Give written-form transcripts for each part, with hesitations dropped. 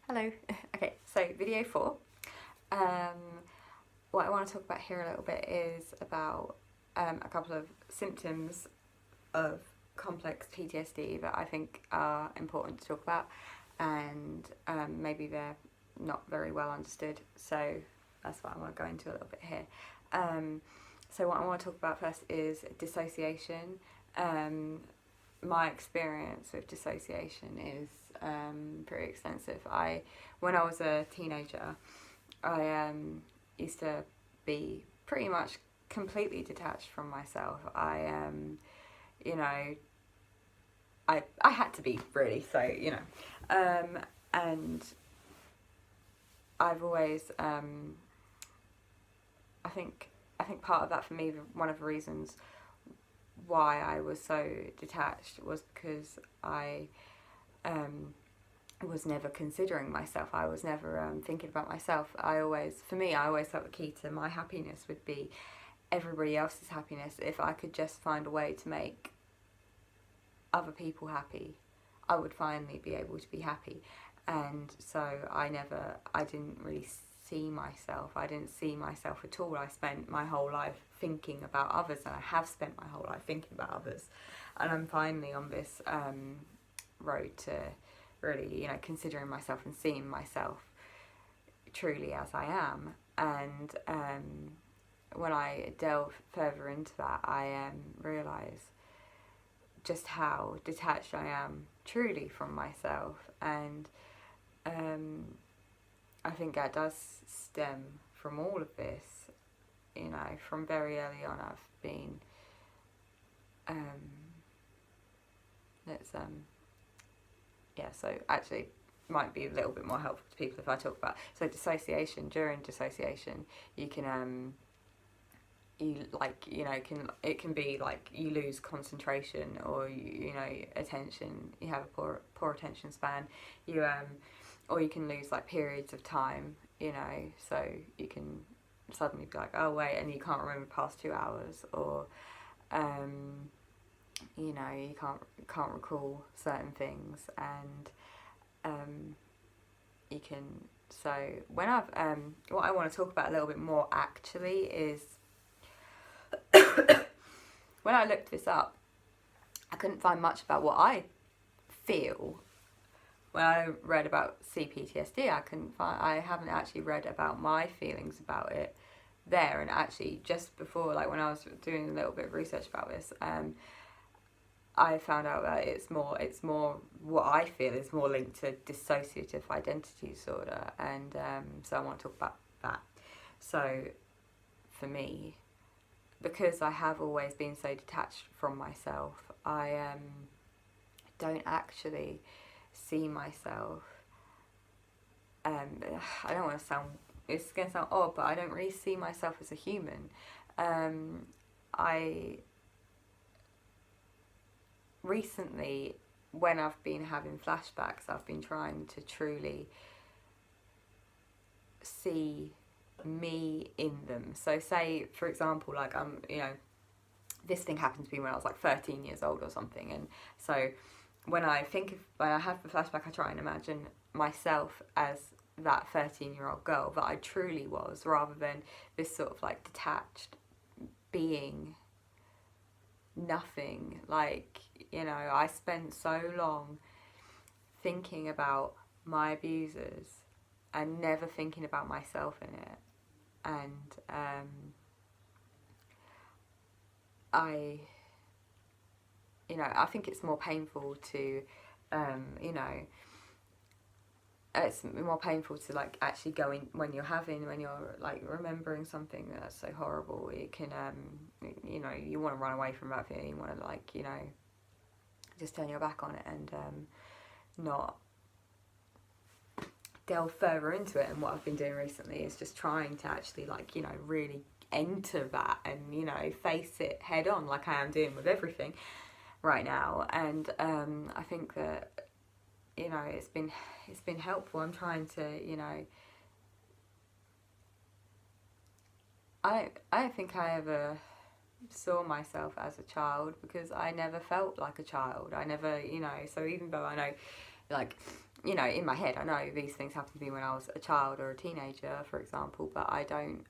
Hello. Okay, so video 4. What I want to talk about here a little bit is about a couple of symptoms of complex PTSD that I think are important to talk about, and maybe they're not very well understood, so that's what I want to go into a little bit here. So what I want to talk about first is dissociation. My experience with dissociation is pretty extensive. When I was a teenager, I used to be pretty much completely detached from myself. You know, I had to be, really. So and I've always I think part of that for me, one of the reasons why I was so detached was because I was never considering myself. I was never thinking about myself. I always felt the key to my happiness would be everybody else's happiness. If I could just find a way to make other people happy, I would finally be able to be happy. And so I didn't really see myself. I didn't see myself at all. I spent my whole life thinking about others, and I have spent my whole life thinking about others. And I'm finally on this road to really, considering myself and seeing myself truly as I am. And when I delve further into that, I realise just how detached I am truly from myself. And I think that does stem from all of this. From very early on, I've been so actually might be a little bit more helpful to people if I talk about dissociation. During dissociation, you can it can be like you lose concentration, or attention. You have a poor attention span. Or you can lose like periods of time. So you can suddenly be like, oh wait, and you can't remember past 2 hours, or you can't recall certain things. And you can, so when I've what I want to talk about a little bit more actually is when I looked this up, I couldn't find much about what I feel. When I read about CPTSD, I haven't actually read about my feelings about it there. And actually, just before, like when I was doing a little bit of research about this, I found out that it's more what I feel is more linked to dissociative identity disorder, and so I want to talk about that. So, for me, because I have always been so detached from myself, I don't actually see myself. I don't want to sound. It's going to sound odd, but I don't really see myself as a human. Recently, when I've been having flashbacks, I've been trying to truly see me in them. So say, for example, like this thing happened to me when I was like 13 years old or something, and so when I have the flashback, I try and imagine myself as that 13-year-old girl that I truly was, rather than this sort of like detached being nothing. Like, I spent so long thinking about my abusers and never thinking about myself in it. And I think it's more painful to, it's more painful to like actually go in when you're like remembering something that's so horrible. It can, you want to run away from that feeling. You want to like, just turn your back on it and not delve further into it. And what I've been doing recently is just trying to actually like, really enter that and, face it head on, like I am doing with everything right now. And I think that it's been helpful. I'm trying to I don't think I ever saw myself as a child, because I never felt like a child. I never so even though I know like you know, in my head, I know these things happened to me when I was a child or a teenager, for example, but I don't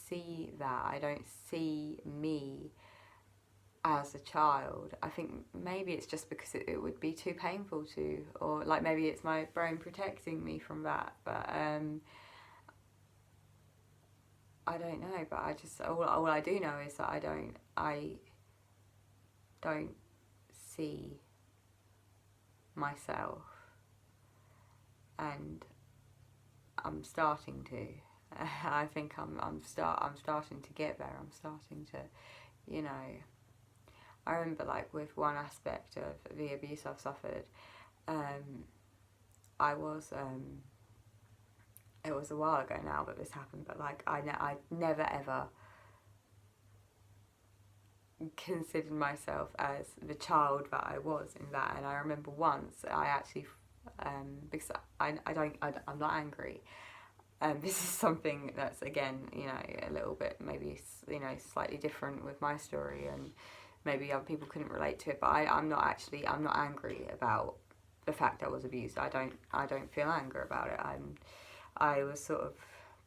see that. I don't see me as a child. I think maybe it's just because it would be too painful to, or like maybe it's my brain protecting me from that, but I don't know. But I just, all I do know is that I don't see myself, and I'm starting to. I think I'm starting to get there. I'm starting to, you know. I remember, like, with one aspect of the abuse I've suffered, I was it was a while ago now that this happened, but like I never ever considered myself as the child that I was in that. And I remember once I actually because I'm not angry. This is something that's, again, you know, a little bit maybe, you know, slightly different with my story, and maybe other people couldn't relate to it, but I'm not angry about the fact I was abused. I don't feel anger about it. I was sort of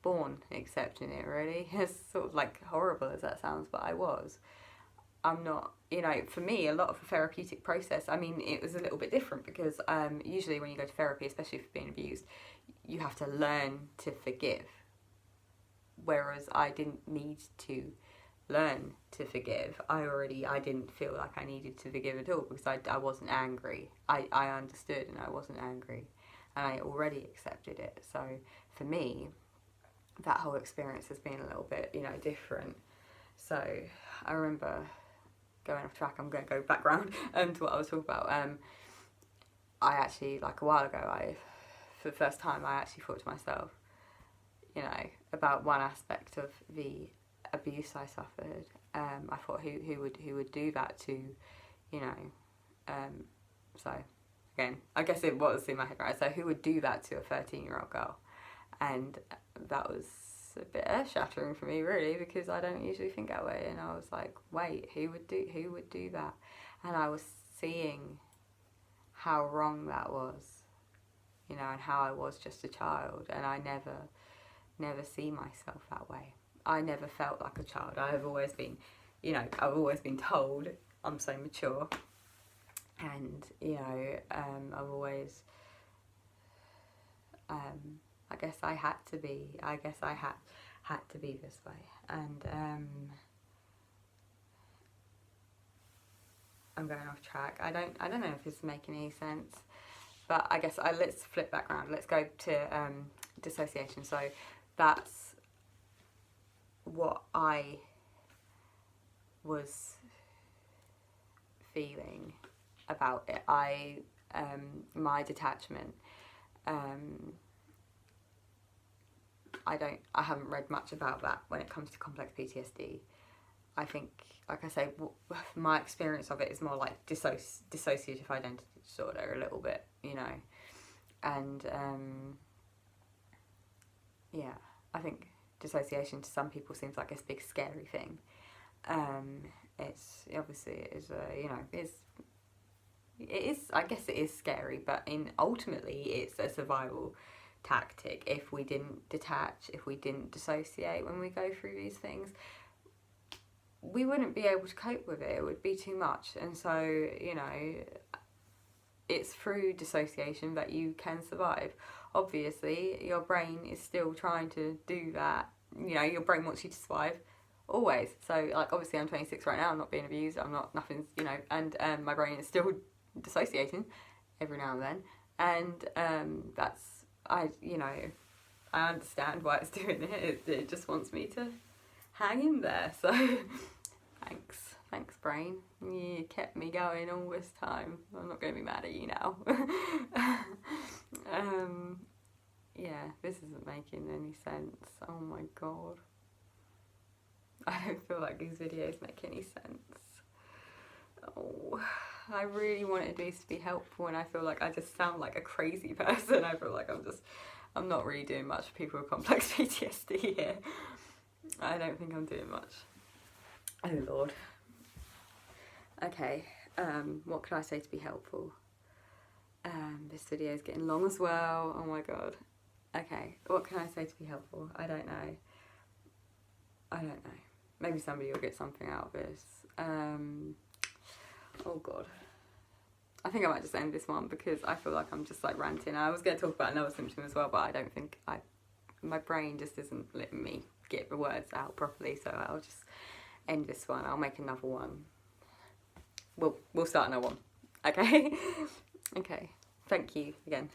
born accepting it, really. As sort of like horrible as that sounds, but I was. I'm not, you know, for me, a lot of the therapeutic process, I mean, it was a little bit different because usually when you go to therapy, especially for being abused, you have to learn to forgive. Whereas I didn't need to learn to forgive. I didn't feel like I needed to forgive at all because I wasn't angry. I understood and I wasn't angry, and I already accepted it. So for me, that whole experience has been a little bit, you know, different. So I remember, going off track, I'm going to go back round to what I was talking about. I actually, like a while ago, for the first time, I actually thought to myself, you know, about one aspect of the abuse I suffered. I thought, who would do that to, you know, so again, I guess it was in my head, right? So who would do that to a 13-year-old girl? And that was a bit earth-shattering for me, really, because I don't usually think that way. And I was like, wait, who would do that? And I was seeing how wrong that was, you know, and how I was just a child, and I never see myself that way. I never felt like a child. I've always been, you know, I've always been told I'm so mature, and, you know, I've always, I guess I had to be. I guess I had to be this way, and I'm going off track. I don't know if this is making any sense, but I guess let's flip back around. Let's go to dissociation. So that's what I was feeling about it. My detachment. I haven't read much about that when it comes to complex PTSD. I think, like I say, my experience of it is more like dissociative identity disorder, a little bit, you know. And yeah, I think dissociation to some people seems like this big scary thing. It's obviously, it is you know, it is, I guess it is scary, but ultimately it's a survival tactic. If we didn't detach, if we didn't dissociate when we go through these things, we wouldn't be able to cope with it. It would be too much. And so, you know, it's through dissociation that you can survive. Obviously, your brain is still trying to do that. You know, your brain wants you to survive always. So, like, obviously I'm 26 right now, I'm not being abused, nothing's, you know, and my brain is still dissociating every now and then. And you know, I understand why it's doing it. It just wants me to hang in there. So thanks brain, you kept me going all this time. I'm not going to be mad at you now. Yeah, this isn't making any sense. Oh my god, I don't feel like these videos make any sense. Oh, I really wanted these to be helpful, and I feel like I just sound like a crazy person. I feel like I'm not really doing much for people with complex PTSD here. I don't think I'm doing much. Oh Lord. Okay, what could I say to be helpful? This video is getting long as well. Oh my god. Okay, what can I say to be helpful? I don't know. Maybe somebody will get something out of this. Oh god. I think I might just end this one because I feel like I'm just like ranting. I was going to talk about another symptom as well, but I don't think my brain just isn't letting me get the words out properly, so I'll just end this one. I'll make another one. We'll start another one. Okay? Okay. Thank you again.